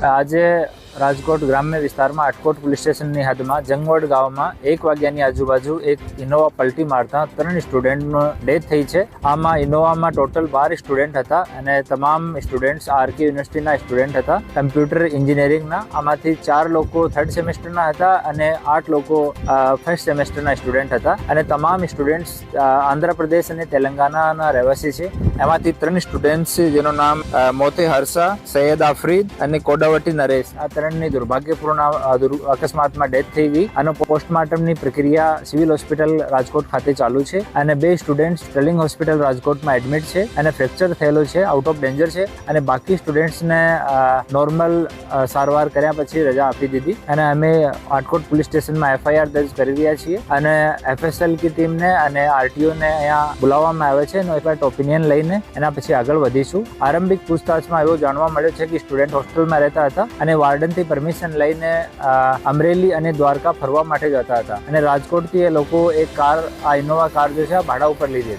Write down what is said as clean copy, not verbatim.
આજે રાજકોટ ગ્રામ્ય વિસ્તારમાં આટકોટ પોલીસ સ્ટેશનની હદમાં જંગવડ ગામમાં 1 વાગ્યાની આજુબાજુ એક ઇનોવા પલટી મારતા 3 સ્ટુડન્ટનો ડેથ થઈ છે. આમાં ઇનોવામાં ટોટલ 12 સ્ટુડન્ટ હતા અને તમામ સ્ટુડન્ટ્સ આરકે યુનિવર્સિટીના સ્ટુડન્ટ હતા, કમ્પ્યુટર એન્જિનિયરિંગના. આમાંથી 4 લોકો 3rd સેમેસ્ટરના હતા અને 8 લોકો 1st સેમેસ્ટરના સ્ટુડન્ટ હતા અને તમામ સ્ટુડન્ટ્સ આંધ્રપ્રદેશ અને તેલંગાણાના રહેવાસી છે. એમાંથી 3 સ્ટુડન્ટ્સ જેનું નામ મોતે હર્ષા, સૈયદ આફરીદ અને કોડાવટી નરેશ, આ 3ની દુર્ભાગ્યપૂર્ણ અકસ્માતમાં ડેથ થઈ ગઈ. આનો પોસ્ટમોર્ટમની પ્રક્રિયા સિવિલ હોસ્પિટલ રાજકોટ ખાતે ચાલુ છે અને 2 સ્ટુડન્ટ્સ સ્ટર્લિંગ હોસ્પિટલ રાજકોટમાં એડમિટ છે અને ફ્રેક્ચર થયેલો છે, આઉટ ઓફ ડેન્જર છે અને બાકી સ્ટુડન્ટ્સને નોર્મલ સારવાર કર્યા પછી રજા આપી દીધી અને અમે આટકોટ પોલીસ સ્ટેશનમાં FIR દર્જ કરી રહ્યા છીએ અને FSL की ટીમને અને RTO ને અહીંયા બોલાવવામાં આવે છે અને એક્સપર્ટ ઓપિનિયન લઈને એના પછી આગળ વધીશું. આરંભિક પૂછતાછમાં એવું જાણવા મળ્યું છે કે સ્ટુડન્ટ હોસ્ટેલમાં રહેતા હતા અને વાર્ડનથી પરમિશન લઈને અમરેલી અને દ્વારકા ફરવા માટે જતા હતા અને રાજકોટથી એ લોકો એક કાર, આ ઇનોવા કાર જે છે ભાડા ઉપર લીધી હતી.